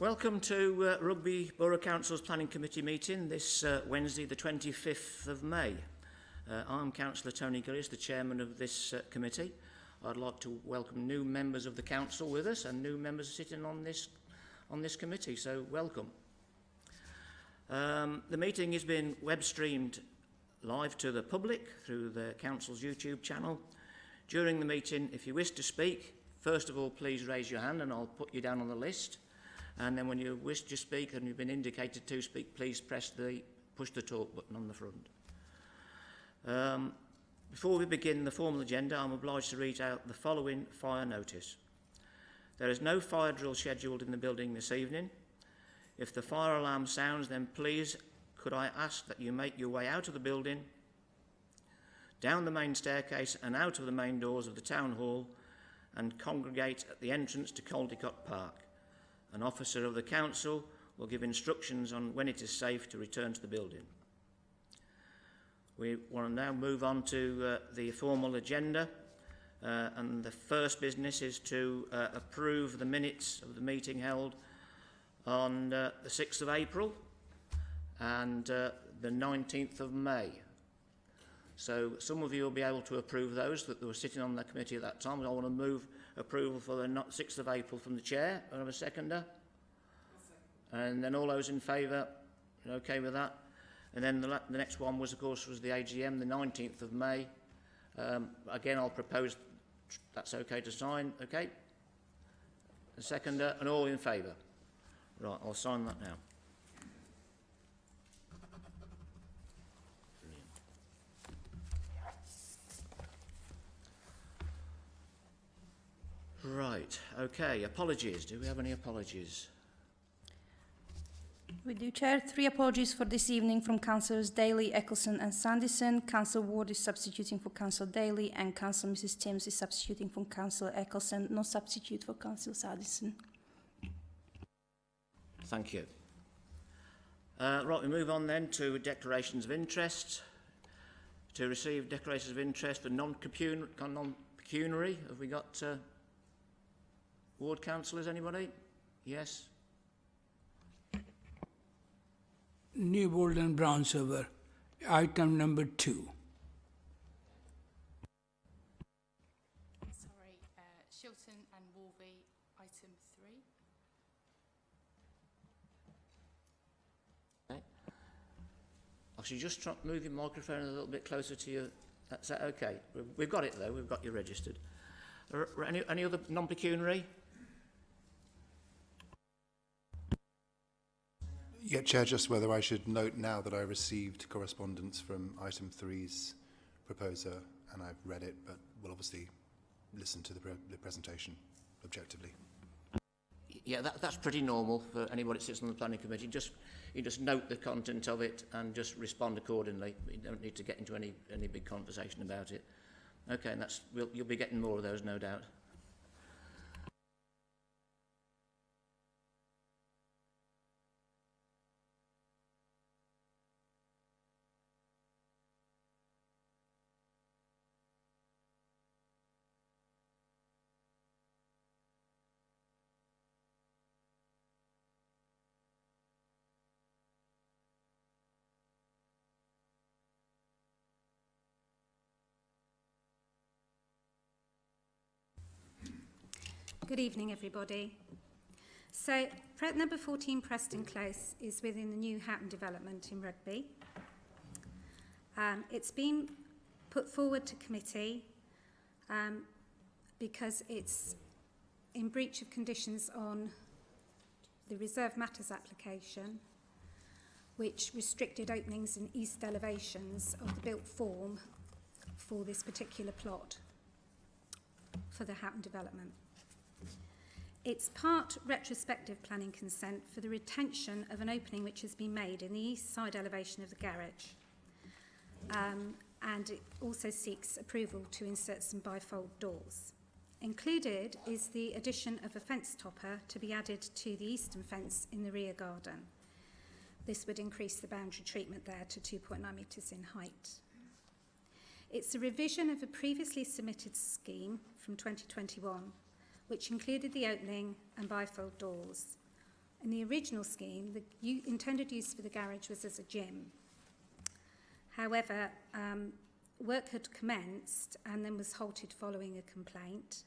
Welcome to Rugby Borough Council's Planning Committee meeting this Wednesday the 25th of May. I'm Councillor Tony Gillies, the chairman of this committee. I'd like to welcome new members of the council with us and new members sitting on this committee, so welcome. The meeting has been web streamed live to the public through the council's YouTube channel. During the meeting, if you wish to speak, first of all please raise your hand and I'll put you down on the list. And then when you wish to speak and you've been indicated to speak, please push the talk button on the front. Before we begin the formal agenda, I'm obliged to read out the following fire notice. There is no fire drill scheduled in the building this evening. If the fire alarm sounds, then please could I ask that you make your way out of the building, down the main staircase and out of the main doors of the town hall and congregate at the entrance to Caldecott Park. An officer of the council will give instructions on when it is safe to return to the building. We want to now move on to the formal agenda, and the first business is to approve the minutes of the meeting held on the 6th of April and the 19th of May. So some of you will be able to approve those that were sitting on the committee at that time. I want to move approval for the 6th of April from the chair. I have a seconder. And then all those in favour, okay with that? And then the next one was, of course, was the AGM, the 19th of May. Again, I'll propose that's okay to sign. Okay. A seconder and all in favour. Right, I'll sign that now. Right, okay, apologies. Do we have any apologies? We do, Chair. 3 apologies for this evening from Councillors Daly, Eccleston and Sanderson. Councillor Ward is substituting for Councillor Daly and Councillor Mrs Timms is substituting for Councillor Eccleston. No substitute for Councillor Sanderson. Thank you. Right, we move on then to declarations of interest. To receive declarations of interest for non-pecuniary, have we got ward councillors, anybody? Yes. Newbold and Brown Server, item number 2. Sorry, Shilton and Wolvey, item 3. Okay. Actually, just move your microphone a little bit closer to you. That's that okay? We've got it though. We've got you registered. Any other non-pecuniary? Yeah, Chair, just whether I should note now that I received correspondence from item 3's proposer and I've read it, but will obviously listen to the presentation objectively. Yeah, that's pretty normal for anybody that sits on the planning committee. You just note the content of it and just respond accordingly. You don't need to get into any big conversation about it. Okay, and you'll be getting more of those, no doubt. Good evening, everybody. So, number 14 Preston Close is within the new Hatton development in Rugby. It's been put forward to committee because it's in breach of conditions on the Reserve Matters application, which restricted openings in east elevations of the built form for this particular plot for the Hatton development. It's part retrospective planning consent for the retention of an opening which has been made in the east side elevation of the garage. And it also seeks approval to insert some bifold doors. Included is the addition of a fence topper to be added to the eastern fence in the rear garden. This would increase the boundary treatment there to 2.9 metres in height. It's a revision of a previously submitted scheme from 2021, which included the opening and bifold doors In the original scheme, the intended use for the garage was as a gym. However, work had commenced and then was halted following a complaint.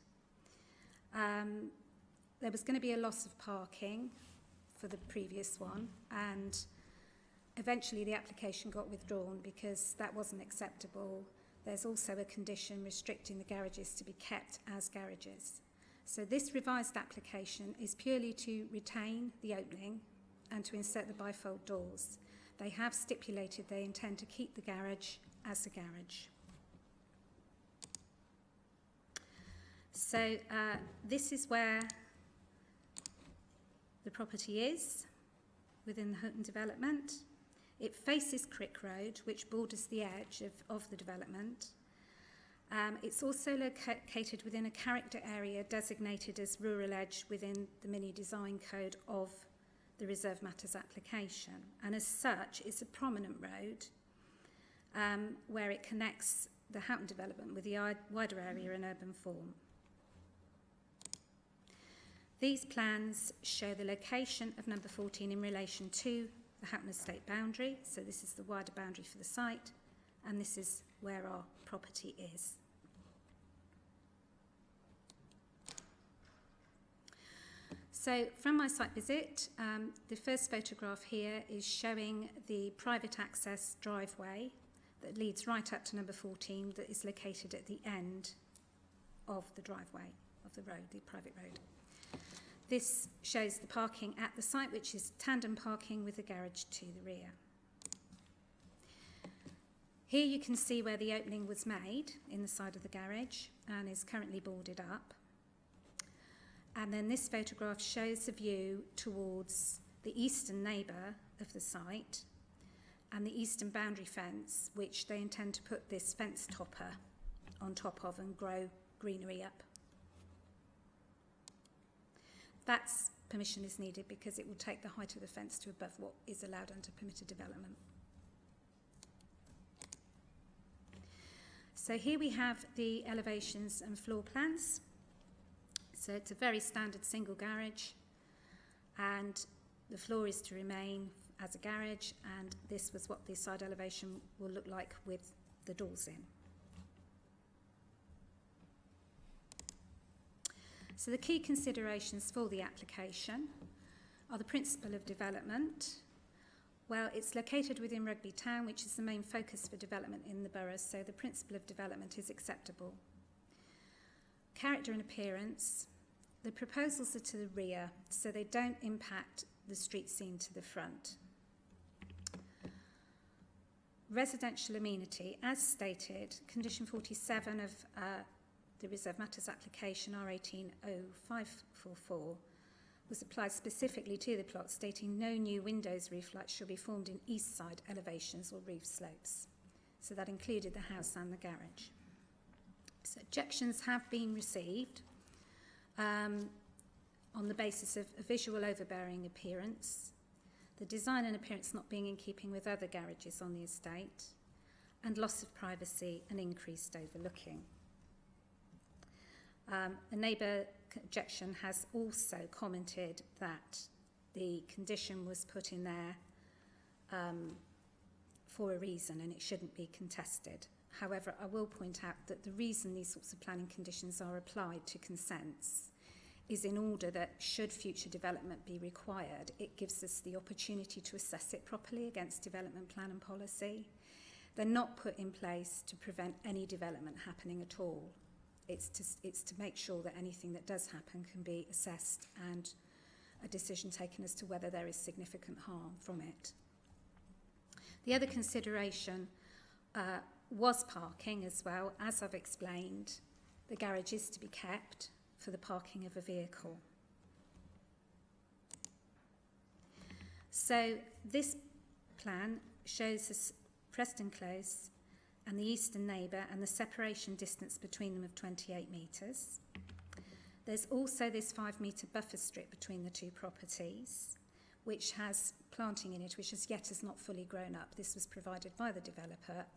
There was going to be a loss of parking for the previous one, and eventually the application got withdrawn because that wasn't acceptable. There's also a condition restricting the garages to be kept as garages. So this revised application is purely to retain the opening and to insert the bifold doors. They have stipulated they intend to keep the garage as a garage. So this is where the property is within the Houghton development. It faces Crick Road, which borders the edge of the development. It's also located within a character area designated as Rural Edge within the mini design code of the Reserve Matters application. And as such, it's a prominent road where it connects the Houghton development with the wider area in urban form. These plans show the location of number 14 in relation to the Houghton estate boundary. So this is the wider boundary for the site, and this is where our property is. So from my site visit, the first photograph here is showing the private access driveway that leads right up to number 14 that is located at the end of the driveway of the road, the private road. This shows the parking at the site, which is tandem parking with the garage to the rear. Here you can see where the opening was made in the side of the garage and is currently boarded up. And then this photograph shows the view towards the eastern neighbour of the site and the eastern boundary fence, which they intend to put this fence topper on top of and grow greenery up. That's permission is needed because it will take the height of the fence to above what is allowed under permitted development. So here we have the elevations and floor plans. So it's a very standard single garage, and the floor is to remain as a garage, and this was what the side elevation will look like with the doors in. So the key considerations for the application are the principle of development. Well, it's located within Rugby Town, which is the main focus for development in the borough, so the principle of development is acceptable. Character and appearance. The proposals are to the rear, so they don't impact the street scene to the front. Residential amenity, as stated, condition 47 of the Reserve Matters application R180544 was applied specifically to the plot, stating no new windows roof lights shall be formed in east side elevations or roof slopes. So that included the house and the garage. So objections have been received on the basis of a visual overbearing appearance, the design and appearance not being in keeping with other garages on the estate, and loss of privacy and increased overlooking. A neighbour objection has also commented that the condition was put in there for a reason and it shouldn't be contested. However, I will point out that the reason these sorts of planning conditions are applied to consents is in order that should future development be required, it gives us the opportunity to assess it properly against development plan and policy. They're not put in place to prevent any development happening at all. It's to make sure that anything that does happen can be assessed and a decision taken as to whether there is significant harm from it. The other consideration was parking as well. As I've explained, the garage is to be kept for the parking of a vehicle. So this plan shows us Preston Close and the eastern neighbour and the separation distance between them of 28 metres. There's also this 5 metre buffer strip between the two properties, which has planting in it, which as yet has not fully grown up. This was provided by the developer,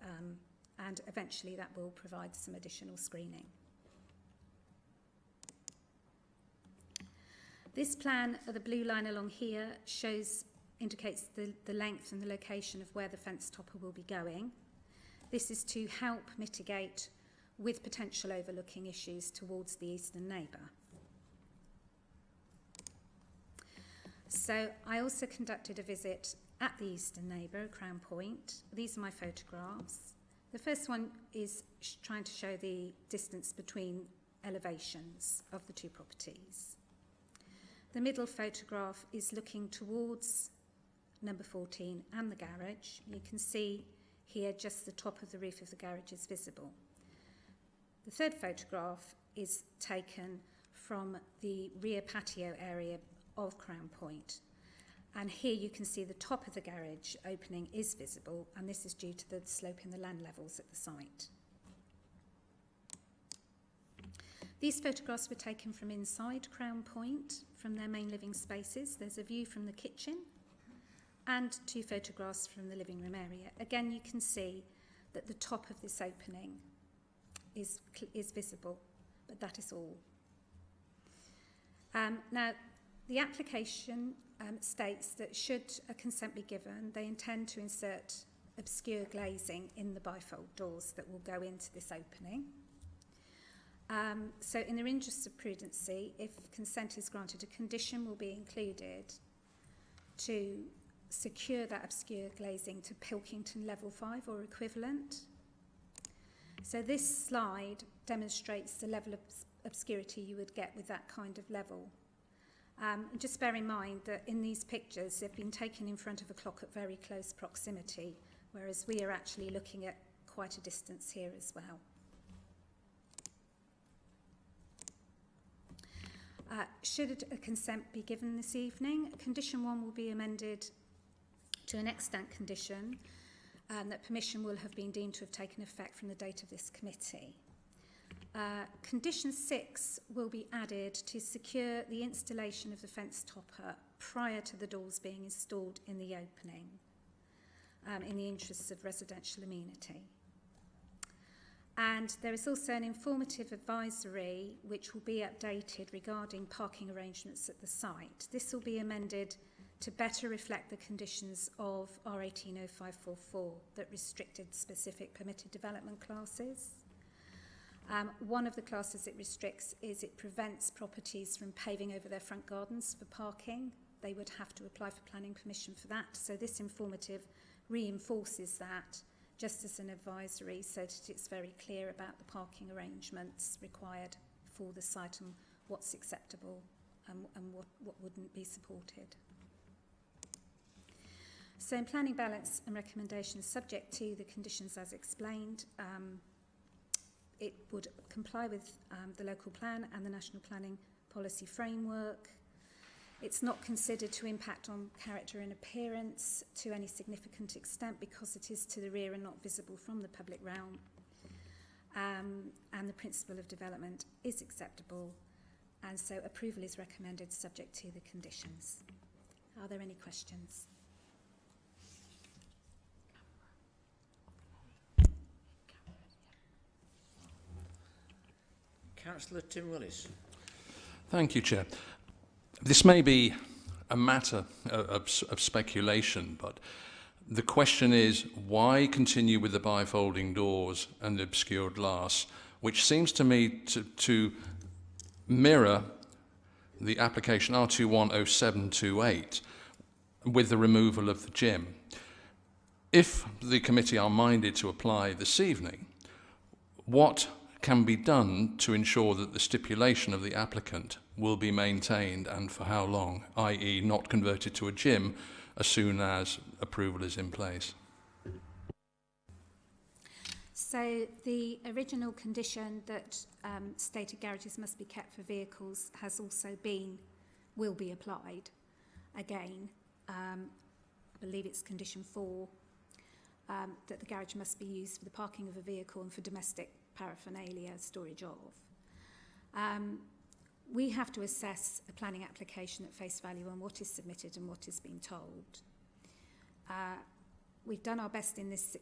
and eventually that will provide some additional screening. This plan, the blue line along here, indicates the length and the location of where the fence topper will be going. This is to help mitigate with potential overlooking issues towards the eastern neighbour. So I also conducted a visit at the eastern neighbour, Crown Point. These are my photographs. The first one is trying to show the distance between elevations of the two properties. The middle photograph is looking towards number 14 and the garage. You can see here just the top of the roof of the garage is visible. The third photograph is taken from the rear patio area of Crown Point. And here you can see the top of the garage opening is visible, and this is due to the slope in the land levels at the site. These photographs were taken from inside Crown Point, from their main living spaces. There's a view from the kitchen and 2 photographs from the living room area. Again, you can see that the top of this opening is visible, but that is all. Now, the application states that should a consent be given, they intend to insert obscure glazing in the bifold doors that will go into this opening. So in the interest of prudency, if consent is granted, a condition will be included to secure that obscure glazing to Pilkington level 5 or equivalent. So this slide demonstrates the level of obscurity you would get with that kind of level. Just bear in mind that in these pictures, they've been taken in front of a clock at very close proximity, whereas we are actually looking at quite a distance here as well. Should a consent be given this evening, condition 1 will be amended to an extant condition that permission will have been deemed to have taken effect from the date of this committee. Condition 6 will be added to secure the installation of the fence topper prior to the doors being installed in the opening, in the interests of residential amenity. And there is also an informative advisory which will be updated regarding parking arrangements at the site. This will be amended to better reflect the conditions of R180544 that restricted specific permitted development classes. One of the classes it restricts is it prevents properties from paving over their front gardens for parking. They would have to apply for planning permission for that. So this informative reinforces that just as an advisory so that it's very clear about the parking arrangements required for the site and what's acceptable and what wouldn't be supported. So in planning balance and recommendations subject to the conditions as explained, it would comply with the local plan and the national planning policy framework. It's not considered to impact on character and appearance to any significant extent because it is to the rear and not visible from the public realm. And the principle of development is acceptable, and so approval is recommended subject to the conditions. Are there any questions? Councillor Tim Willis. Thank you, Chair. This may be a matter of speculation, but the question is, why continue with the bifolding doors and the obscured glass, which seems to me to mirror the application R210728 with the removal of the gym. If the committee are minded to apply this evening, what can be done to ensure that the stipulation of the applicant will be maintained and for how long, i.e. not converted to a gym as soon as approval is in place? So the original condition that stated garages must be kept for vehicles has also will be applied again. I believe it's condition 4, that the garage must be used for the parking of a vehicle and for domestic paraphernalia storage of. We have to assess a planning application at face value on what is submitted and what is being told. We've done our best in this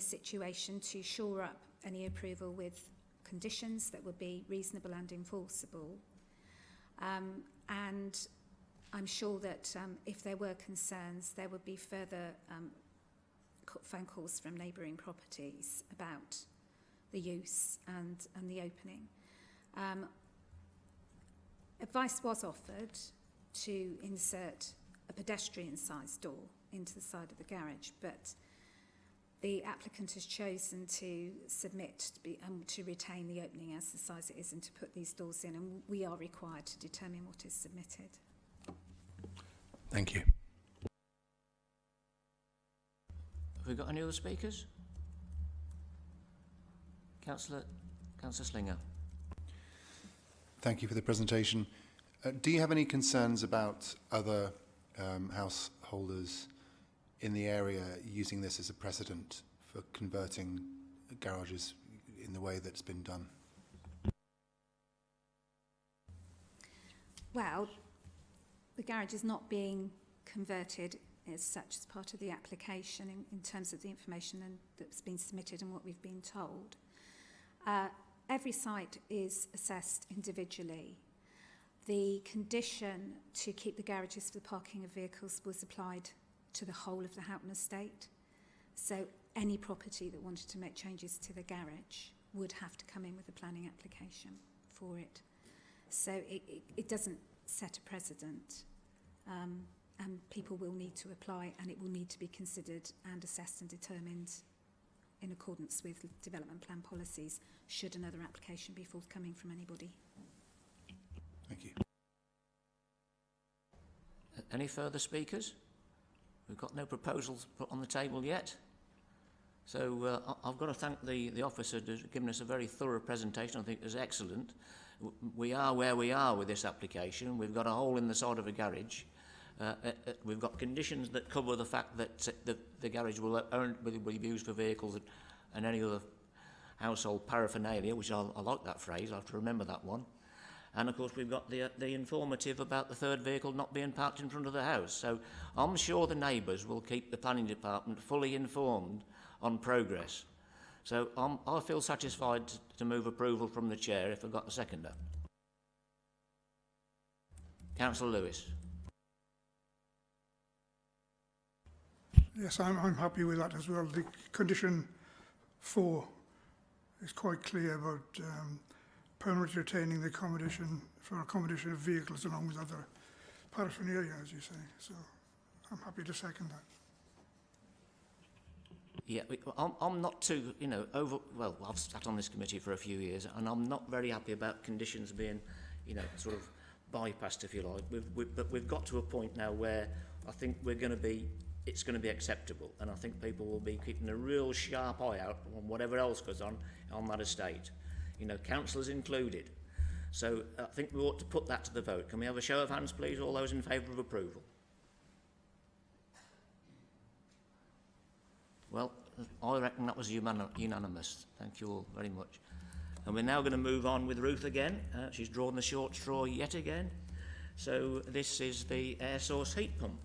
situation to shore up any approval with conditions that would be reasonable and enforceable. And I'm sure that if there were concerns, there would be further phone calls from neighbouring properties about the use and the opening. Advice was offered to insert a pedestrian-sized door into the side of the garage, but the applicant has chosen to submit to retain the opening as the size it is and to put these doors in, and we are required to determine what is submitted. Thank you. Have we got any other speakers? Councillor Slinger. Thank you for the presentation. Do you have any concerns about other householders in the area using this as a precedent for converting garages in the way that's been done? Well, the garage is not being converted as such as part of the application in terms of the information that's been submitted and what we've been told. Every site is assessed individually. The condition to keep the garages for the parking of vehicles was applied to the whole of the Houghton estate. So any property that wanted to make changes to the garage would have to come in with a planning application for it. So it doesn't set a precedent, and people will need to apply, and it will need to be considered and assessed and determined in accordance with development plan policies should another application be forthcoming from anybody. Thank you. Any further speakers? We've got no proposals put on the table yet. So I've got to thank the officer for giving us a very thorough presentation. I think it was excellent. We are where we are with this application. We've got a hole in the side of a garage. We've got conditions that cover the fact that the garage will be used for vehicles and any other household paraphernalia, which I like that phrase. I have to remember that one. And of course we've got the informative about the third vehicle not being parked in front of the house. So I'm sure the neighbours will keep the planning department fully informed on progress. So I feel satisfied to move approval from the chair if I've got a seconder. Councillor Lewis. Yes, I'm happy with that as well. The condition 4 is quite clear about permanently retaining the accommodation for accommodation of vehicles along with other paraphernalia, as you say. So I'm happy to second that. Yeah, I'm not too, well, I've sat on this committee for a few years and I'm not very happy about conditions being, sort of bypassed, if you like. But we've got to a point now where I think it's going to be acceptable, and I think people will be keeping a real sharp eye out on whatever else goes on that estate. Councillors included. So I think we ought to put that to the vote. Can we have a show of hands, please? All those in favour of approval? Well, I reckon that was unanimous. Thank you all very much. And we're now going to move on with Ruth again. She's drawn the short straw yet again. So this is the air source heat pump.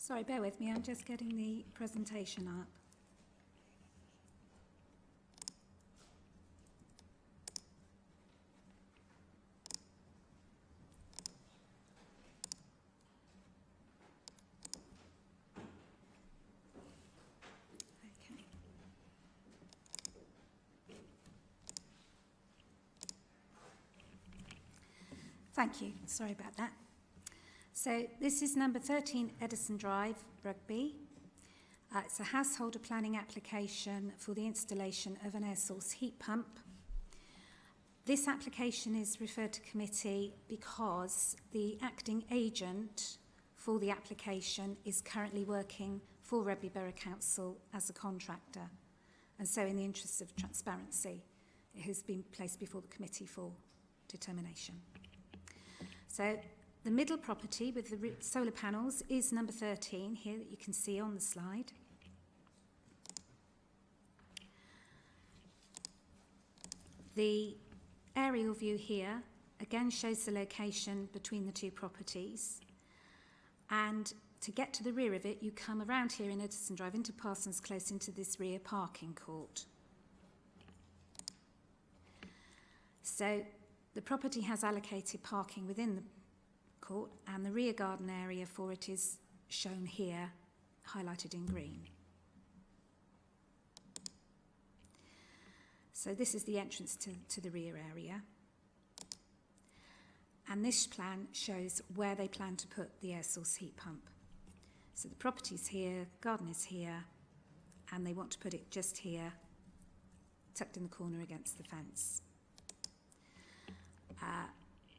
Sorry, bear with me, I'm just getting the presentation up. Okay. Thank you, sorry about that. So this is number 13 Edison Drive, Rugby. It's a householder planning application for the installation of an air source heat pump. This application is referred to committee because the acting agent for the application is currently working for Rugby Borough Council as a contractor. And so in the interests of transparency, it has been placed before the committee for determination. So The middle property with the solar panels is number 13 here that you can see on the slide. The aerial view here again shows the location between the two properties, and to get to the rear of it you come around here in Edison Drive into Parsons Close into this rear parking court. So the property has allocated parking within the court, and the rear garden area for it is shown here, highlighted in green. So this is the entrance to the rear area. And this plan shows where they plan to put the air source heat pump. So the property's here, garden is here, and they want to put it just here, tucked in the corner against the fence.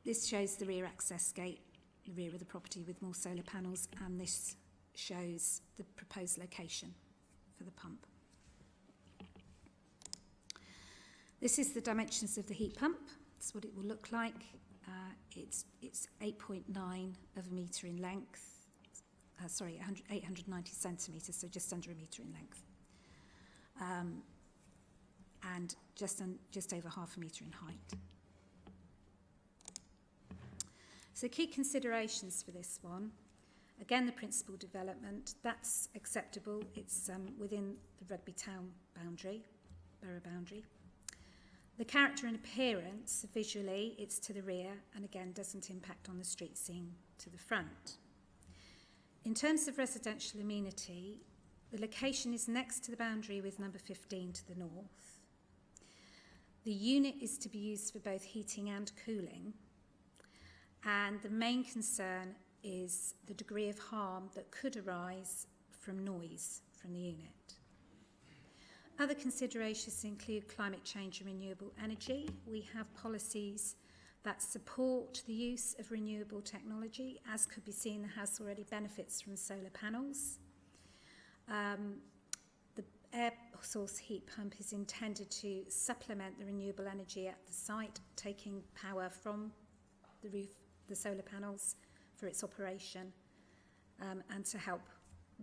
This shows the rear access gate, the rear of the property with more solar panels, and this shows the proposed location for the pump. This is the dimensions of the heat pump. That's what it will look like. It's 8.9 of a metre in length. 890 centimetres, so just under a metre in length. And just over half a metre in height. So key considerations for this one. Again, the principal development, that's acceptable. It's within the Rugby town boundary, borough boundary. The character and appearance, visually, it's to the rear and again doesn't impact on the street scene to the front. In terms of residential amenity, the location is next to the boundary with number 15 to the north. The unit is to be used for both heating and cooling, and the main concern is the degree of harm that could arise from noise from the unit. Other considerations include climate change and renewable energy. We have policies that support the use of renewable technology. As could be seen, the house already benefits from solar panels. The air source heat pump is intended to supplement the renewable energy at the site, taking power from the roof, the solar panels, for its operation, and to help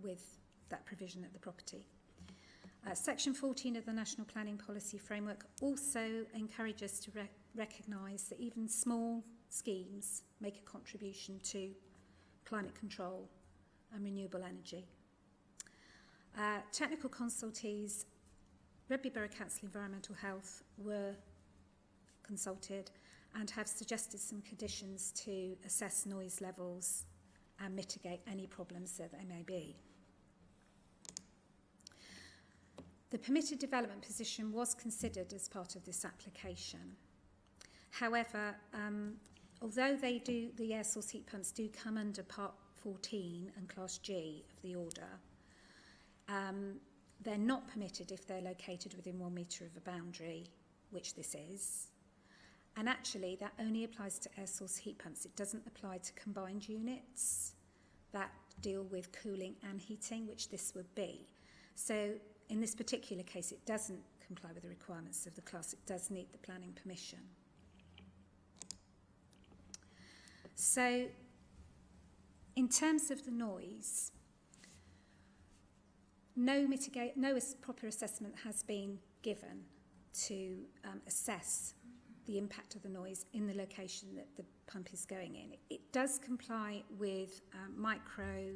with that provision at the property. Section 14 of the National Planning Policy Framework also encourages us to recognise that even small schemes make a contribution to climate control and renewable energy. Technical consultees, Rugby Borough Council Environmental Health were consulted and have suggested some conditions to assess noise levels and mitigate any problems that there may be. The permitted development position was considered as part of this application. However, although the air source heat pumps do come under Part 14 and Class G of the order, they're not permitted if they're located within 1 metre of a boundary, which this is. And actually, that only applies to air source heat pumps. It doesn't apply to combined units that deal with cooling and heating, which this would be. So in this particular case, it doesn't comply with the requirements of the class. It does need the planning permission. So in terms of the noise, no proper assessment has been given to assess the impact of the noise in the location that the pump is going in. It does comply with micro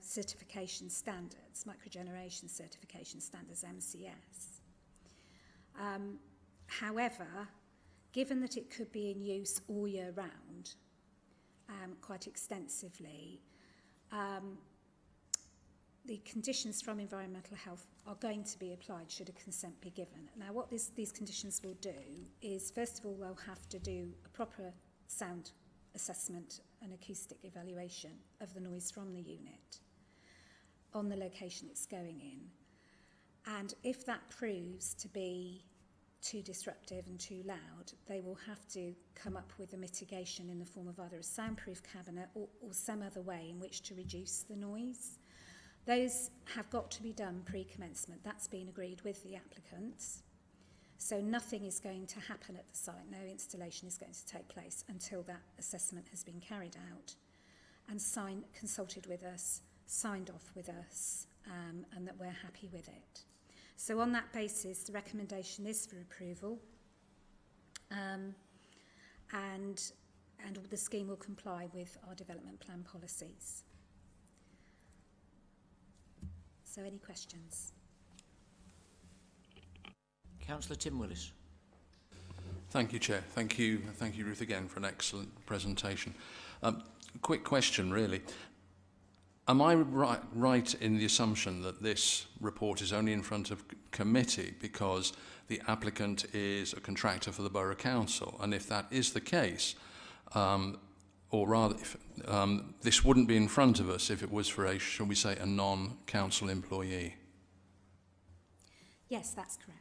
certification standards, microgeneration certification standards, MCS. However, given that it could be in use all year round, quite extensively, the conditions from environmental health are going to be applied should a consent be given. Now, what these conditions will do is, first of all, they'll have to do a proper sound assessment and acoustic evaluation of the noise from the unit on the location it's going in. And if that proves to be too disruptive and too loud, they will have to come up with a mitigation in the form of either a soundproof cabinet or some other way in which to reduce the noise. Those have got to be done pre-commencement. That's been agreed with the applicants. So nothing is going to happen at the site, no installation is going to take place until that assessment has been carried out and consulted with us, signed off with us, and that we're happy with it. So on that basis, the recommendation is for approval, and the scheme will comply with our development plan policies. So any questions? Councillor Tim Willis. Thank you, Chair. Thank you, Ruth, again for an excellent presentation. Quick question, really. Am I right in the assumption that this report is only in front of committee because the applicant is a contractor for the Borough Council? And if that is the case, or rather, if, this wouldn't be in front of us if it was for a, shall we say, a non-council employee? Yes, that's correct.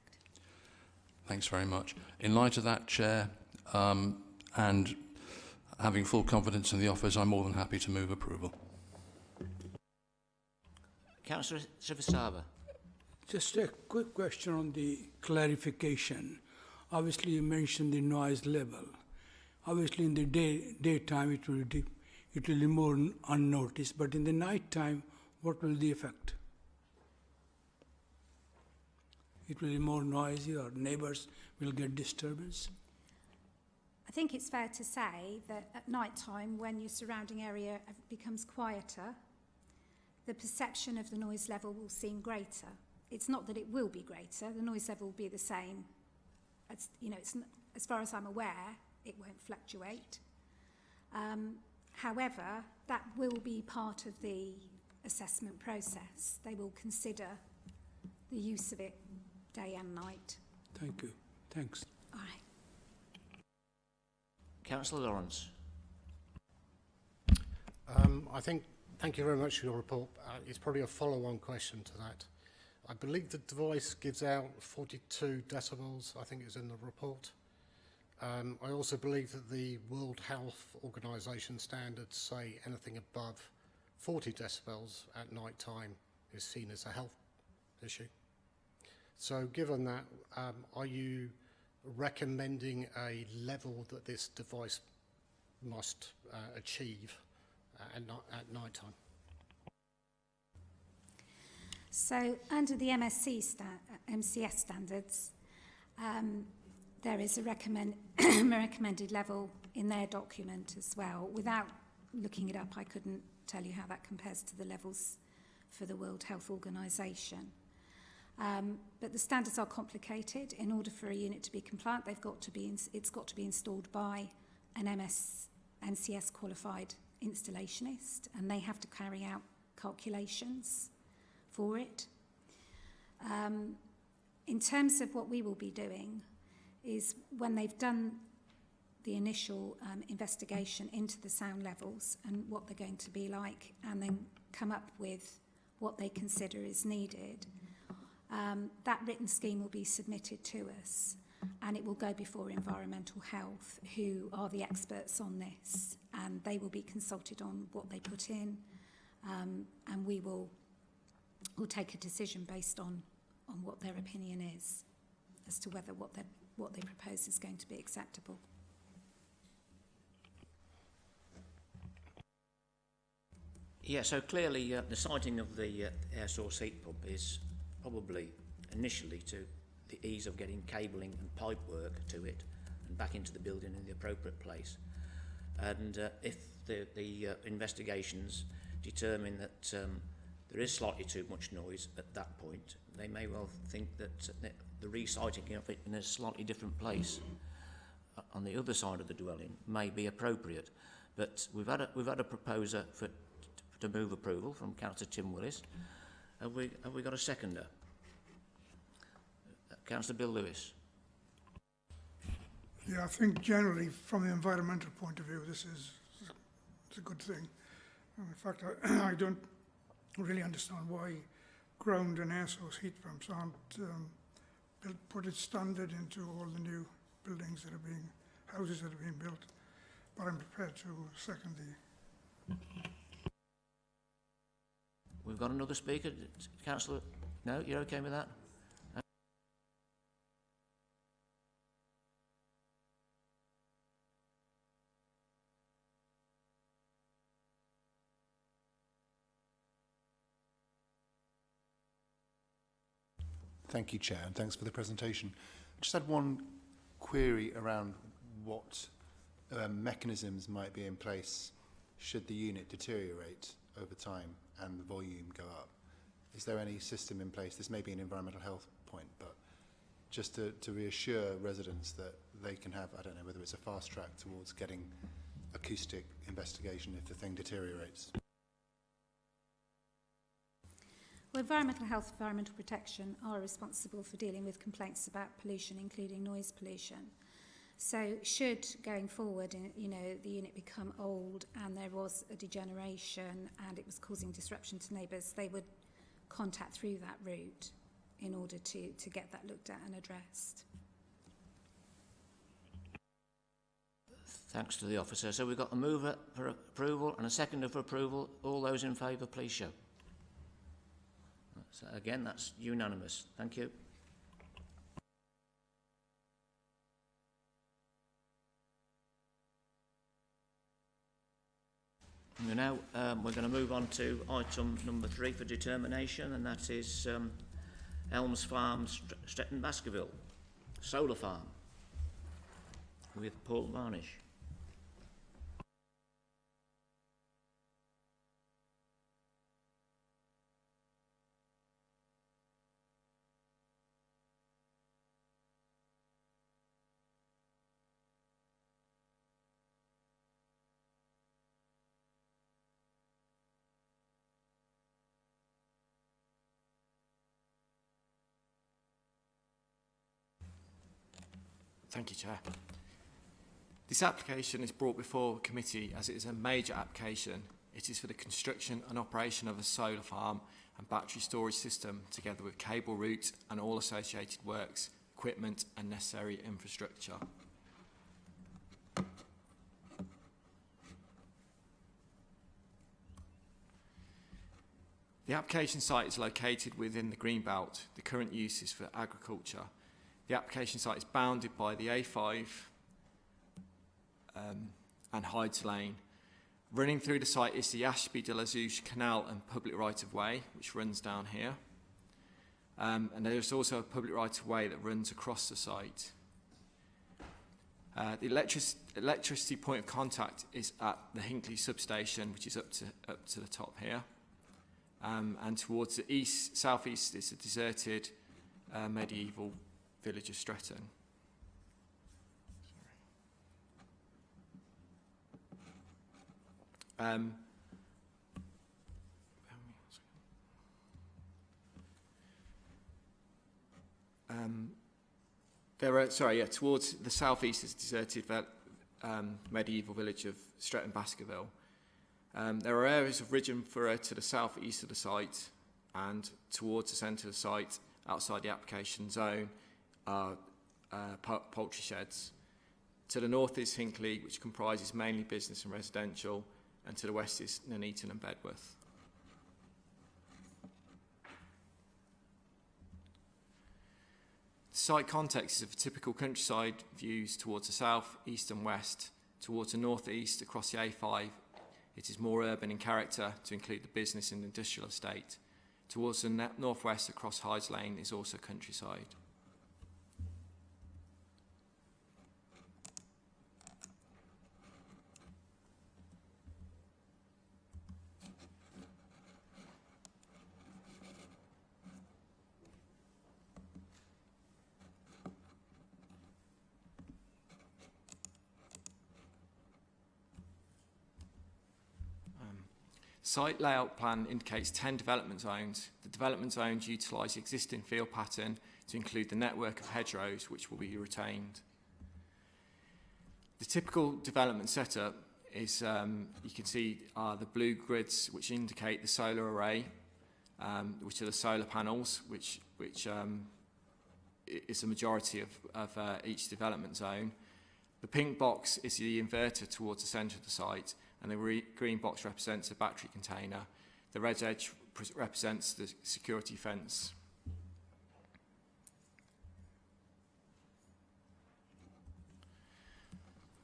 Thanks very much. In light of that, Chair, and having full confidence in the offers, I'm more than happy to move approval. Councillor Srivastava. Just a quick question on the clarification. Obviously, you mentioned the noise level. Obviously, in the daytime, it will be more unnoticed, but in the night time, what will the effect? It will be more noisy, or neighbours will get disturbance? I think it's fair to say that at night time, when your surrounding area becomes quieter, the perception of the noise level will seem greater. It's not that it will be greater, the noise level will be the same. It's, you know, it's, as far as I'm aware, it won't fluctuate. However, that will be part of the assessment process. They will consider the use of it day and night. Thank you. Thanks. All right. Councillor Lawrence. Thank you very much for your report. It's probably a follow-on question to that. I believe the device gives out 42 decibels, I think is in the report. I also believe that the World Health Organization standards say anything above 40 decibels at night time is seen as a health issue. So given that, are you recommending a level that this device must achieve at night time? So under the MCS standards, there is a recommended level in their document as well. Without looking it up, I couldn't tell you how that compares to the levels for the World Health Organization. But the standards are complicated. In order for a unit to be compliant, it's got to be installed by an NCS qualified installationist, and they have to carry out calculations for it. In terms of what we will be doing is when they've done the initial investigation into the sound levels and what they're going to be like, and then come up with what they consider is needed, that written scheme will be submitted to us, and it will go before Environmental Health, who are the experts on this, and they will be consulted on what they put in, and we'll take a decision based on what their opinion is as to whether what they propose is going to be acceptable. Yeah, so clearly the siting of the air source heat pump is probably initially to the ease of getting cabling and pipe work to it and back into the building in the appropriate place. And if the investigations determine that there is slightly too much noise at that point, they may well think that the resiting of it in a slightly different place on the other side of the dwelling may be appropriate. But we've had a proposer to move approval from Councillor Tim Willis. Have we got a seconder? Councillor Bill Lewis. Yeah, I think generally from the environmental point of view, it's a good thing. And in fact, I don't really understand why ground and air source heat pumps aren't put as standard into all the new buildings that are houses that are being built. But I'm prepared to second the. We've got another speaker, Councillor. No, you're okay with that? Thank you, Chair, and thanks for the presentation. I just had one query around what mechanisms might be in place should the unit deteriorate over time and the volume go up. Is there any system in place? This may be an environmental health point, but just to reassure residents that they can have, I don't know whether it's a fast track towards getting acoustic investigation if the thing deteriorates. Well, environmental health, environmental protection are responsible for dealing with complaints about pollution, including noise pollution. So should, going forward, you know, the unit become old and there was a degeneration and it was causing disruption to neighbours, they would contact through that route in order to get that looked at and addressed. Thanks to the officer. So we've got a mover for approval and a seconder for approval. All those in favour, please show. So again, that's unanimous. Thank you. And now we're going to move on to item number 3 for determination, and that is Elms Farm, Stretton Baskerville, solar farm, with Paul Varnish. Thank you, Chair. This application is brought before committee as it is a major application. It is for the construction and operation of a solar farm and battery storage system, together with cable route and all associated works, equipment and necessary infrastructure. The application site is located within the green belt. The current use is for agriculture. The application site is bounded by the A5 and Hydes Lane. Running through the site is the Ashby de la Zouche Canal and public right-of-way, which runs down here. And there's also a public right-of-way that runs across the site. The electricity point of contact is at the Hinkley substation, which is up to the top here. And towards the east, southeast is a deserted medieval village of Stretton. Towards the southeast is a deserted medieval village of Stretton Baskerville. There are areas of ridge and furrow to the southeast of the site, and towards the centre of the site, outside the application zone, are poultry sheds. To the north is Hinkley, which comprises mainly business and residential, and to the west is Nuneaton and Bedworth. The site context is of typical countryside views towards the south, east and west. Towards the north east across the A5, it is more urban in character to include the business and industrial estate. Towards the northwest across Hydes Lane is also countryside. Site layout plan indicates 10 development zones. The development zones utilise the existing field pattern to include the network of hedgerows, which will be retained. The typical development setup is, you can see, the blue grids, which indicate the solar array, which are the solar panels, which is the majority of each development zone. The pink box is the inverter towards the centre of the site, and the green box represents a battery container. The red edge represents the security fence.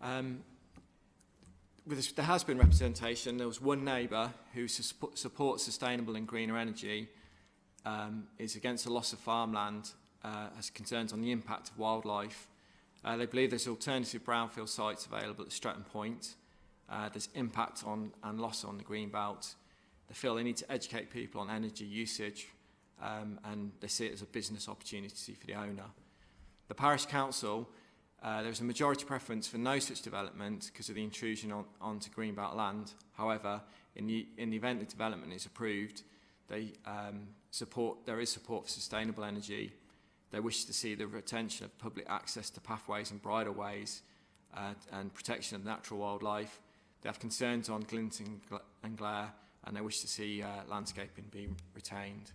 There has been representation. There was one neighbour who supports sustainable and greener energy, is against the loss of farmland, has concerns on the impact of wildlife. They believe there's alternative brownfield sites available at Stretton Point. There's impact on and loss on the green belt. They feel they need to educate people on energy usage, and they see it as a business opportunity for the owner. The Parish Council, there is a majority preference for no such development because of the intrusion onto greenbelt land. However, in the event the development is approved, there is support for sustainable energy. They wish to see the retention of public access to pathways and bridleways and protection of natural wildlife. They have concerns on glint and glare, and they wish to see landscaping be retained.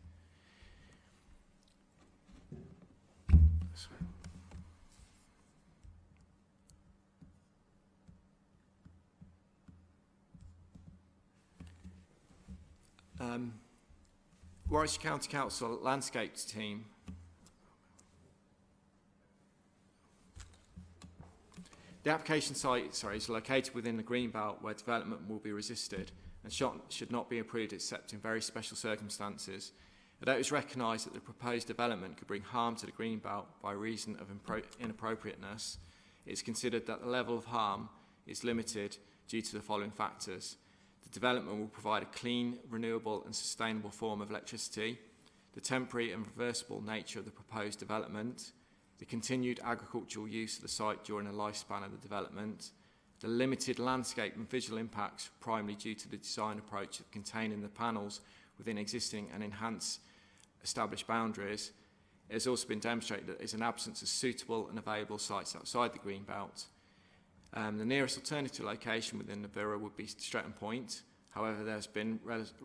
Warwickshire County Council Landscapes team. The application site is located within the greenbelt where development will be resisted and should not be approved except in very special circumstances. Although it is recognised that the proposed development could bring harm to the greenbelt by reason of inappropriateness, it is considered that the level of harm is limited due to the following factors. The development will provide a clean, renewable and sustainable form of electricity, the temporary and reversible nature of the proposed development, the continued agricultural use of the site during the lifespan of the development, the limited landscape and visual impacts primarily due to the design approach of containing the panels within existing and enhanced established boundaries. It has also been demonstrated that there is an absence of suitable and available sites outside the greenbelt. The nearest alternative location within the borough would be Stretton Point. However, there has been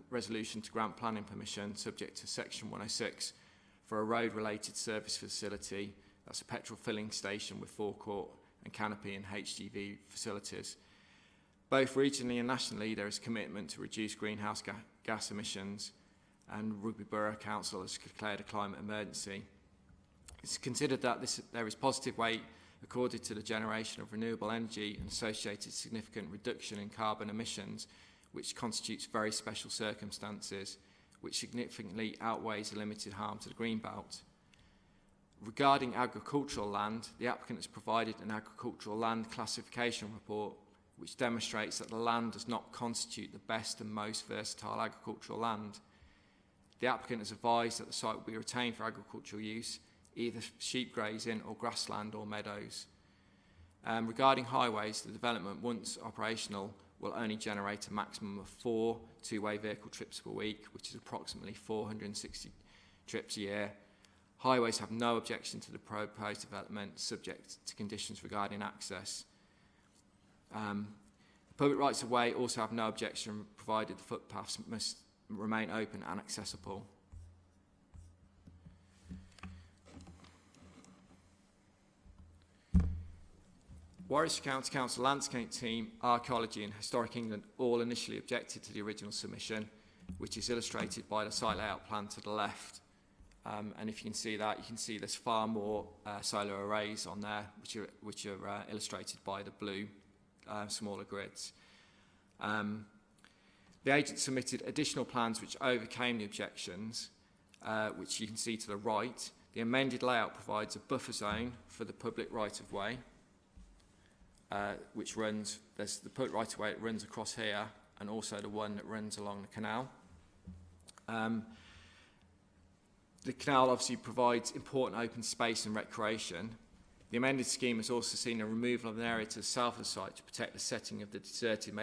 resolution to grant planning permission subject to Section 106 for a road-related service facility. That's a petrol filling station with forecourt and canopy and HGV facilities. Both regionally and nationally, there is commitment to reduce greenhouse gas emissions, and Rugby Borough Council has declared a climate emergency. It's considered that there is positive weight accorded to the generation of renewable energy and associated significant reduction in carbon emissions, which constitutes very special circumstances, which significantly outweighs the limited harm to the greenbelt. Regarding agricultural land, the applicant has provided an agricultural land classification report which demonstrates that the land does not constitute the best and most versatile agricultural land. The applicant has advised that the site will be retained for agricultural use, either sheep grazing or grassland or meadows. Regarding highways, the development, once operational, will only generate a maximum of 4 two-way vehicle trips per week, which is approximately 460 trips a year. Highways have no objection to the proposed development, subject to conditions regarding access. Public rights of way also have no objection, provided the footpaths must remain open and accessible. Warwickshire County Council Landscape Team, Archaeology and Historic England all initially objected to the original submission, which is illustrated by the site layout plan to the left. And if you can see that, you can see there's far more solar arrays on there, which are illustrated by the blue smaller grids. The agent submitted additional plans which overcame the objections, which you can see to the right. The amended layout provides a buffer zone for the public right-of-way, which runs, there's the public right-of-way that runs across here, and also the one that runs along the canal. The canal obviously provides important open space and recreation. The amended scheme has also seen a removal of an area to the south of the site to protect the setting of the deserted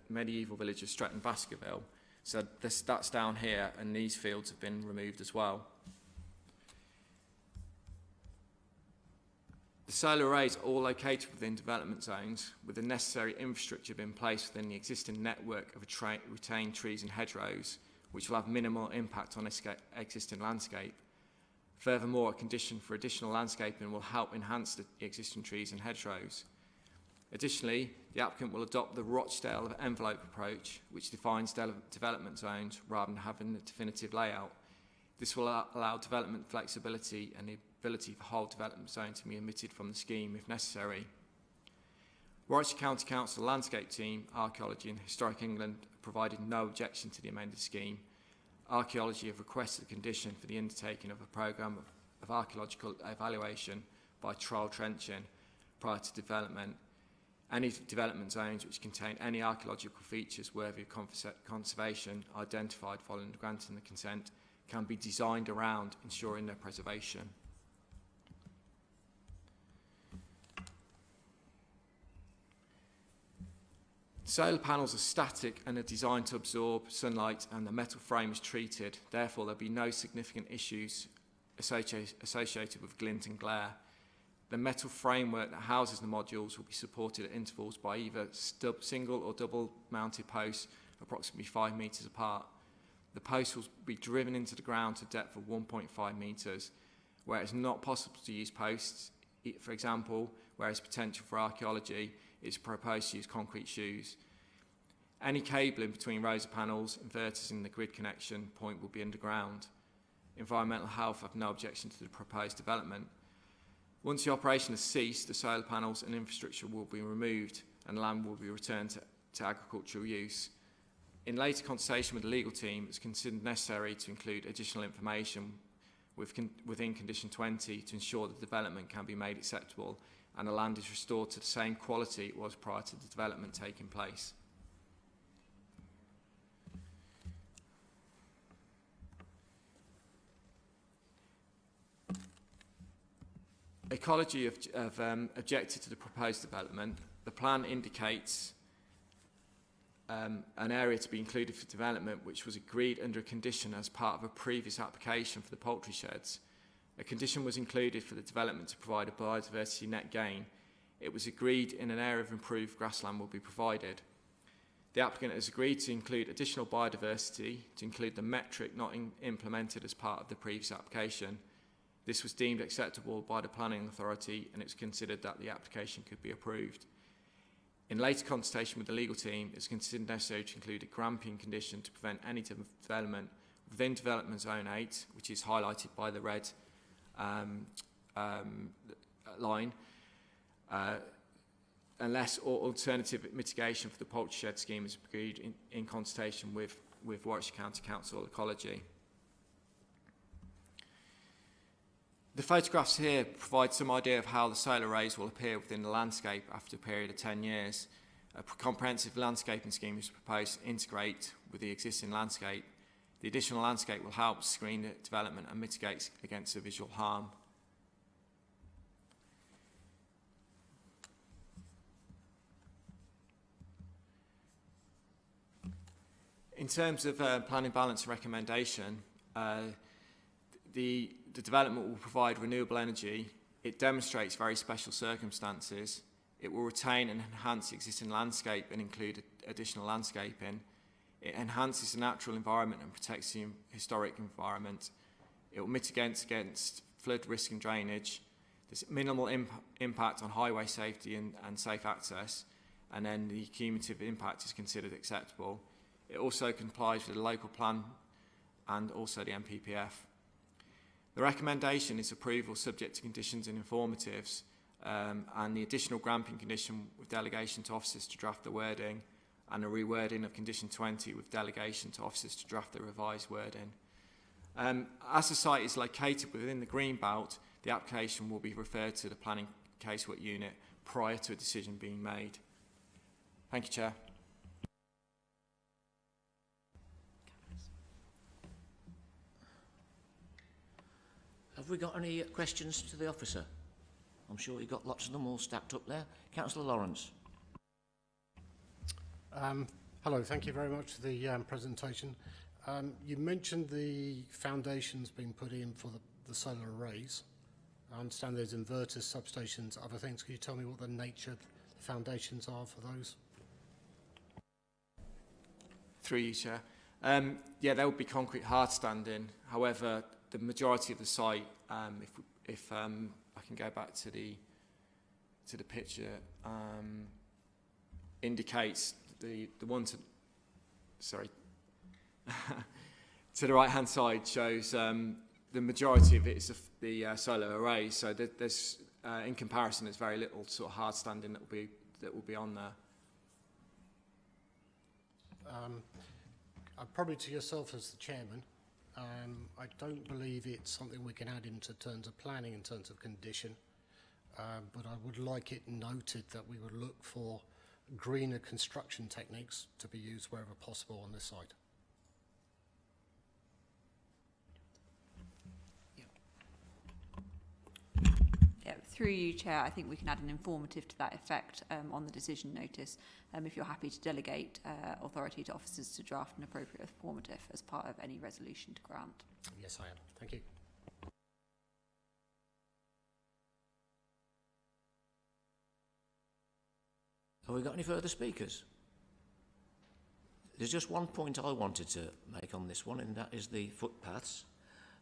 medieval village of Stretton Baskerville. So that's down here, and these fields have been removed as well. The solar arrays are all located within development zones, with the necessary infrastructure in place within the existing network of retained trees and hedgerows, which will have minimal impact on existing landscape. Furthermore, a condition for additional landscaping will help enhance the existing trees and hedgerows. Additionally, the applicant will adopt the Rochdale envelope approach, which defines development zones rather than having the definitive layout. This will allow development flexibility and the ability for whole development zone to be omitted from the scheme if necessary. Warwickshire County Council Landscape Team, Archaeology and Historic England provided no objection to the amended scheme. Archaeology have requested a condition for the undertaking of a programme of archaeological evaluation by trial trenching prior to development. Any development zones which contain any archaeological features worthy of conservation identified following granting the consent can be designed around ensuring their preservation. Solar panels are static and are designed to absorb sunlight, and the metal frame is treated. Therefore, there'll be no significant issues associated with glint and glare. The metal framework that houses the modules will be supported at intervals by either single or double mounted posts approximately 5 metres apart. The posts will be driven into the ground to a depth of 1.5 metres, where it's not possible to use posts. For example, where there's potential for archaeology, it's proposed to use concrete shoes. Any cabling between rows of panels, inverters and the grid connection point will be underground. Environmental health have no objection to the proposed development. Once the operation has ceased, the solar panels and infrastructure will be removed and land will be returned to agricultural use. In later consultation with the legal team, it's considered necessary to include additional information within Condition 20 to ensure the development can be made acceptable and the land is restored to the same quality it was prior to the development taking place. Ecology have objected to the proposed development. The plan indicates an area to be included for development which was agreed under a condition as part of a previous application for the poultry sheds. A condition was included for the development to provide a biodiversity net gain. It was agreed in an area of improved grassland will be provided. The applicant has agreed to include additional biodiversity to include the metric not implemented as part of the previous application. This was deemed acceptable by the planning authority and it was considered that the application could be approved. In later consultation with the legal team, it's considered necessary to include a grampian condition to prevent any development within Development Zone 8, which is highlighted by the red line, unless alternative mitigation for the poultry shed scheme is agreed in consultation with Warwickshire County Council Ecology. The photographs here provide some idea of how the solar arrays will appear within the landscape after a period of 10 years. A comprehensive landscaping scheme is proposed to integrate with the existing landscape. The additional landscape will help screen the development and mitigate against the visual harm. In terms of planning balance recommendation, the development will provide renewable energy. It demonstrates very special circumstances. It will retain and enhance the existing landscape and include additional landscaping. It enhances the natural environment and protects the historic environment. It will mitigate against flood risk and drainage. There's minimal impact on highway safety and safe access, and then the cumulative impact is considered acceptable. It also complies with the local plan and also the MPPF. The recommendation is approval subject to conditions and informatives, and the additional grampian condition with delegation to officers to draft the wording, and a rewording of Condition 20 with delegation to officers to draft the revised wording. As the site is located within the green belt, the application will be referred to the planning casework unit prior to a decision being made. Thank you, Chair. Have we got any questions to the officer? I'm sure you've got lots of them all stacked up there. Councillor Lawrence. Hello, thank you very much for the presentation. You mentioned the foundations being put in for the solar arrays. I understand there's inverters, substations, other things. Can you tell me what the nature of the foundations are for those? Through you, Chair. Yeah, there will be concrete hard standing. However, the majority of the site, if I can go back to the picture, indicates the one to, sorry, to the right hand side shows the majority of it is the solar arrays. So there's in comparison, there's very little sort of hard standing that will be on there. Probably to yourself as the chairman. I don't believe it's something we can add into terms of planning, in terms of condition, but I would like it noted that we would look for greener construction techniques to be used wherever possible on this site. Yeah, through you, Chair, I think we can add an informative to that effect on the decision notice, if you're happy to delegate authority to officers to draft an appropriate informative as part of any resolution to grant. Yes, I am. Thank you. Have we got any further speakers? There's just one point I wanted to make on this one, and that is the footpaths.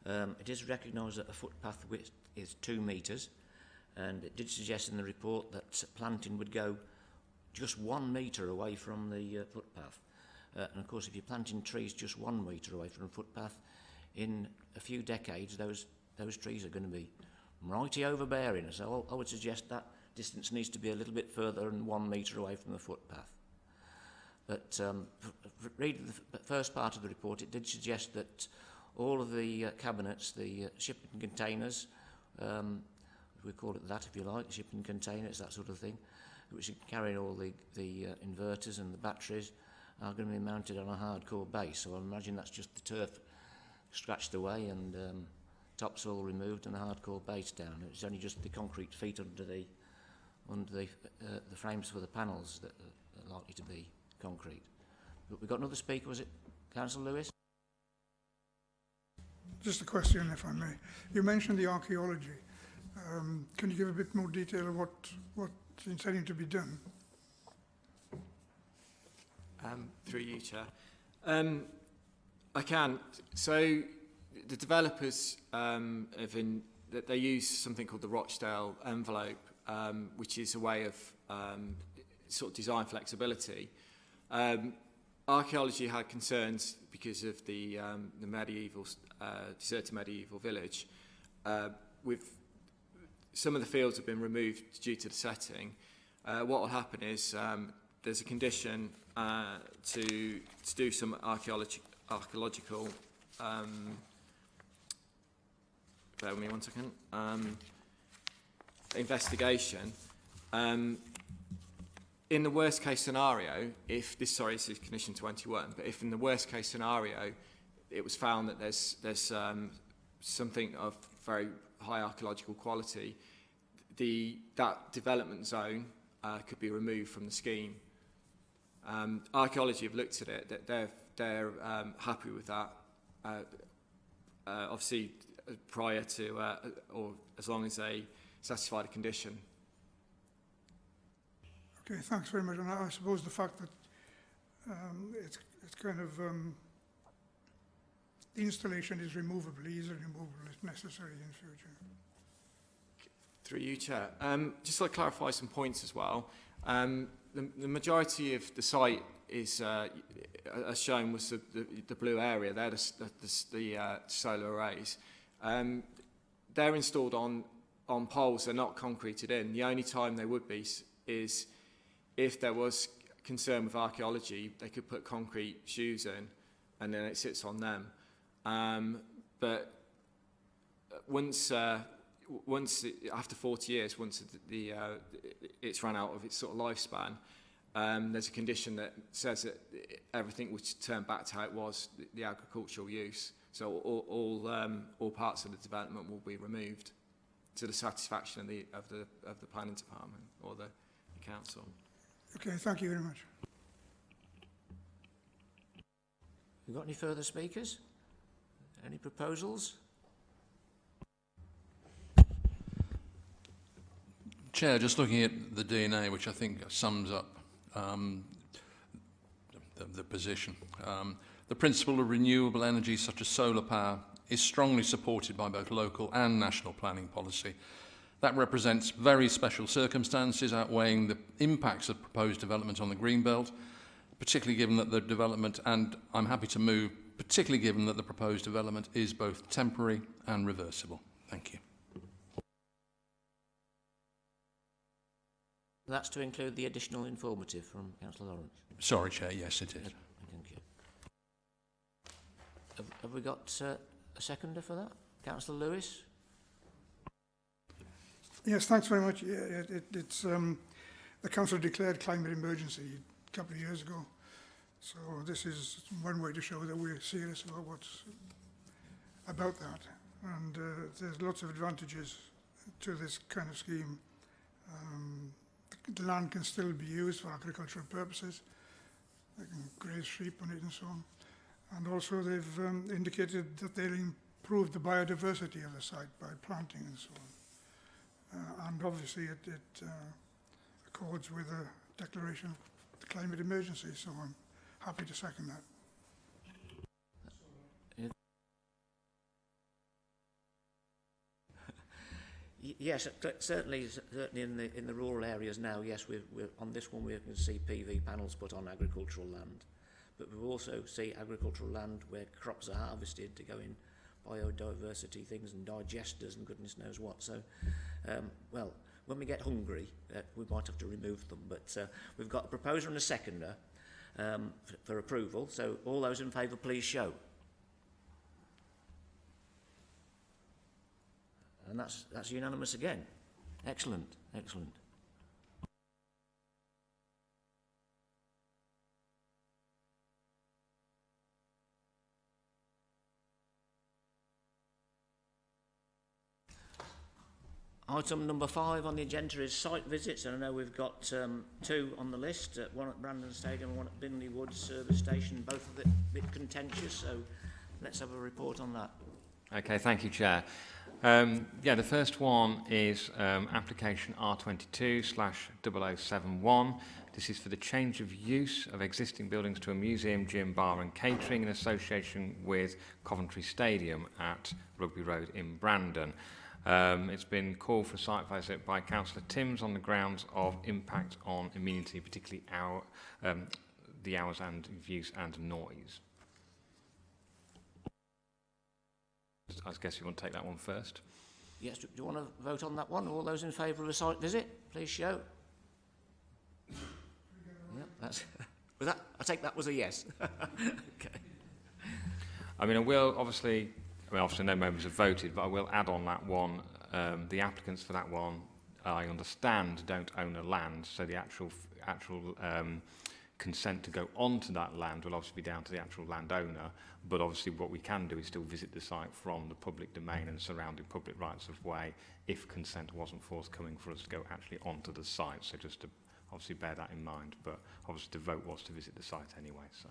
It is recognised that a footpath width is 2 metres, and it did suggest in the report that planting would go just 1 metre away from the footpath. And of course, if you're planting trees just 1 metre away from the footpath, in a few decades, those trees are going to be mighty overbearing. So I would suggest that distance needs to be a little bit further than 1 metre away from the footpath. But reading the first part of the report, it did suggest that all of the cabinets, the shipping containers, we call it that if you like, shipping containers, that sort of thing, which carry all the inverters and the batteries, are going to be mounted on a hardcore base. So I imagine that's just the turf scratched away and topsoil removed and a hardcore base down. It's only just the concrete feet under the frames for the panels that are likely to be concrete. But we've got another speaker, was it Councillor Lewis? Just a question, if I may. You mentioned the archaeology. Can you give a bit more detail of what's intending to be done? Through you, Chair. I can. So the developers they use something called the Rochdale envelope, which is a way of sort of design flexibility. Archaeology had concerns because of the medieval, deserted medieval village. With some of the fields have been removed due to the setting. What will happen is there's a condition to do some archaeological. Bear with me 1 second. Investigation. In the worst case scenario, this is condition 21, but if in the worst case scenario it was found that there's something of very high archaeological quality, that development zone could be removed from the scheme. Archaeology have looked at it, that they're happy with that. Obviously, prior to or as long as they satisfy the condition. Okay, thanks very much. And I suppose the fact that it's kind of the installation is removable, easily removable if necessary in future. Through you, Chair. Just to clarify some points as well. The majority of the site is, as shown, was the blue area. They're the solar arrays. They're installed on poles. They're not concreted in. The only time they would be is if there was concern with archaeology, they could put concrete shoes in, and then it sits on them. But once after 40 years, once it's run out of its sort of lifespan, there's a condition that says that everything would turn back to how it was, the agricultural use. So all parts of the development will be removed to the satisfaction of the planning department or the council. Okay, thank you very much. You got any further speakers? Any proposals? Chair, just looking at the DNA, which I think sums up the position. The principle of renewable energy, such as solar power, is strongly supported by both local and national planning policy. That represents very special circumstances outweighing the impacts of proposed development on the Greenbelt, particularly given that the development, and I'm happy to move, particularly given that the proposed development is both temporary and reversible. Thank you. That's to include the additional informative from Councillor Lawrence. Sorry, Chair, yes, it is. Thank you. Have we got a seconder for that? Councillor Lewis? Yes, thanks very much. Yeah, it's the council declared climate emergency a couple of years ago. So this is one way to show that we're serious about what's about that. And there's lots of advantages to this kind of scheme. The land can still be used for agricultural purposes. They can graze sheep on it and so on. And also they've indicated that they'll improve the biodiversity of the site by planting and so on. And obviously it accords with the declaration of the climate emergency, so I'm happy to second that. Yes, certainly in the rural areas now. Yes, we're on this one. We can see PV panels put on agricultural land, but we also see agricultural land where crops are harvested to go in biodiversity things and digesters and goodness knows what. So, well, when we get hungry, we might have to remove them. But we've got a proposer and a seconder for approval. So, all those in favour, please show. And that's unanimous again. Excellent, excellent. Item number 5 on the agenda is site visits, and I know we've got 2 on the list, one at Brandon Stadium and one at Binley Woods service station, both of it a bit contentious, so let's have a report on that. Okay, thank you, Chair. The first one is application R22/0071. This is for the change of use of existing buildings to a museum, gym, bar and catering in association with Coventry Stadium at Rugby Road in Brandon. It's been called for a site visit by Councillor Timms on the grounds of impact on amenity, particularly the hours and use and noise. I guess you want to take that one first. Yes, do you want to vote on that one? All those in favour of a site visit, please show. Yep, that's was that. I take that was a yes. Okay. I mean, obviously no members have voted, but I will add on that one. The applicants for that one, I understand, don't own a land, so the actual consent to go onto that land will obviously be down to the actual landowner, but obviously what we can do is still visit the site from the public domain and surrounding public rights of way if consent wasn't forthcoming for us to go actually onto the site. So just to obviously bear that in mind, but obviously the vote was to visit the site anyway. So,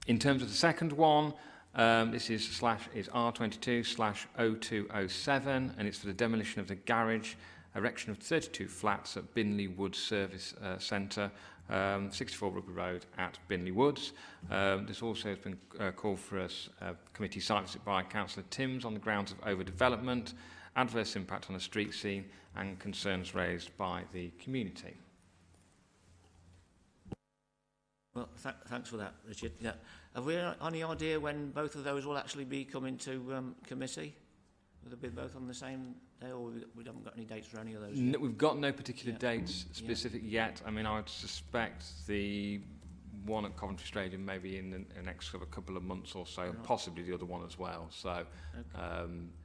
in terms of the second one, this is R22/0207, and it's for the demolition of the garage, erection of 32 flats at Binley Woods Service Centre, 64 Rugby Road at Binley Woods. This also has been called for a committee site visit by Councillor Timms on the grounds of overdevelopment, adverse impact on the street scene and concerns raised by the community. Well, thanks for that, Richard. Yeah. Have we any idea when both of those will actually be coming to committee? Will they be both on the same day, or we haven't got any dates for any of those? No, we've got no particular dates specific yet. I mean, I would suspect the one at Coventry Stadium maybe in the next couple of months or so, and possibly the other one as well. So, okay.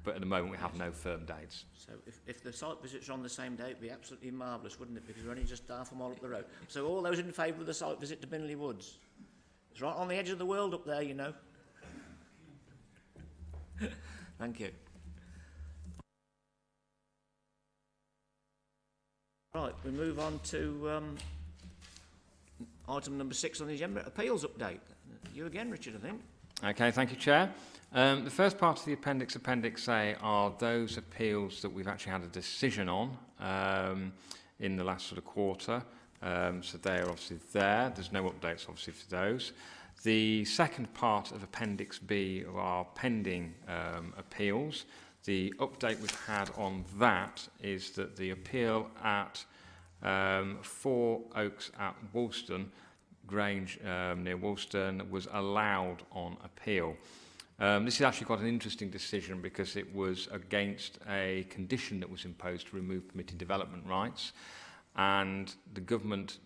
But at the moment we have no firm dates. So if the site visits are on the same day, it'd be absolutely marvellous, wouldn't it? Because we're only just half a mile up the road. So all those in favour of the site visit to Binley Woods? It's right on the edge of the world up there, you know. Thank you. Right, we move on to item number 6 on the agenda, appeals update. You again, Richard, I think. Okay, thank you, Chair. The first part of the Appendix A, are those appeals that we've actually had a decision on in the last sort of quarter. So they're obviously there. There's no updates, obviously, for those. The second part of Appendix B are pending appeals. The update we've had on that is that the appeal at 4 Oaks at Woolston Grange near Woolston was allowed on appeal. This is actually quite an interesting decision because it was against a condition that was imposed to remove permitted development rights, and the government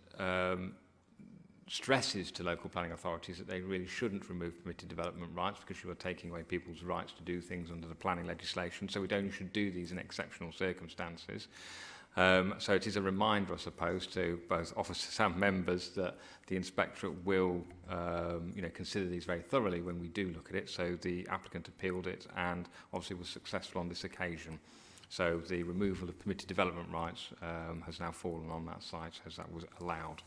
stresses to local planning authorities that they really shouldn't remove permitted development rights because you are taking away people's rights to do things under the planning legislation. So we only should do these in exceptional circumstances. So it is a reminder, I suppose, to both officers and members that the inspectorate will consider these very thoroughly when we do look at it. So the applicant appealed it and obviously was successful on this occasion. So the removal of permitted development rights has now fallen on that site as that was allowed.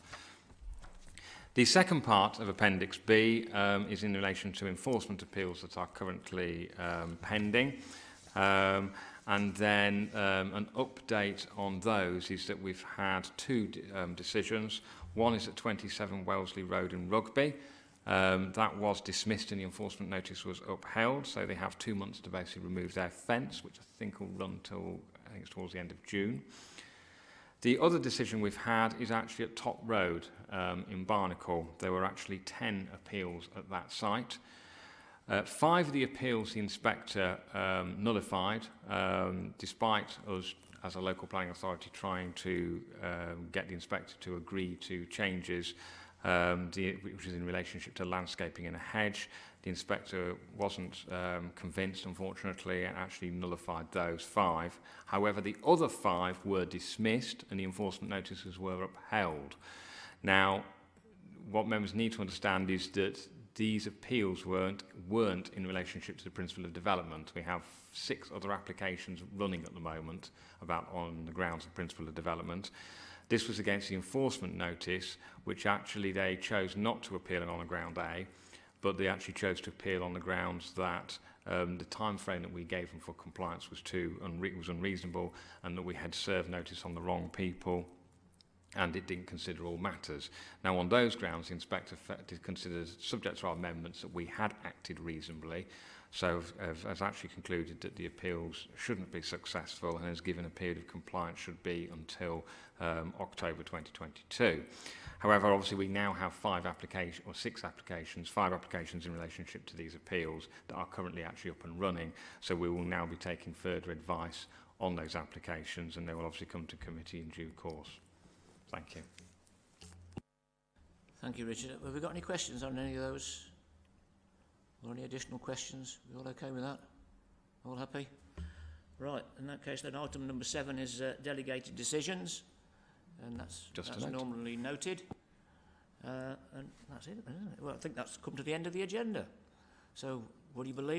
The second part of Appendix B is in relation to enforcement appeals that are currently pending. And then an update on those is that we've had two decisions. One is at 27 Wellesley Road in Rugby. That was dismissed and the enforcement notice was upheld. So they have 2 months to basically remove their fence, which I think will run till, I think it's towards the end of June. The other decision we've had is actually at Top Road in Barnacle. There were actually 10 appeals at that site. 5 of the appeals the inspector nullified, despite us as a local planning authority trying to get the inspector to agree to changes, which is in relationship to landscaping in a hedge. The inspector wasn't convinced, unfortunately, and actually nullified those 5. However, the other 5 were dismissed and the enforcement notices were upheld. Now, what members need to understand is that these appeals weren't in relationship to the principle of development. We have 6 other applications running at the moment on the grounds of principle of development. This was against the enforcement notice, which actually they chose not to appeal on the ground A, but they actually chose to appeal on the grounds that the time frame that we gave them for compliance was unreasonable, and that we had served notice on the wrong people, and it didn't consider all matters. Now, on those grounds, the inspector considered, subject to our amendments, that we had acted reasonably, so has actually concluded that the appeals shouldn't be successful and has given a period of compliance should be until October 2022. However, obviously, we now have 5 applications in relationship to these appeals that are currently actually up and running, so we will now be taking further advice on those applications, and they will obviously come to committee in due course. Thank you. Thank you, Richard. Have we got any questions on any of those? Or any additional questions? We all okay with that? All happy? Right, in that case then item number 7 is delegated decisions, and that's normally noted. And that's it, isn't it? Well, I think that's come to the end of the agenda. So, would you believe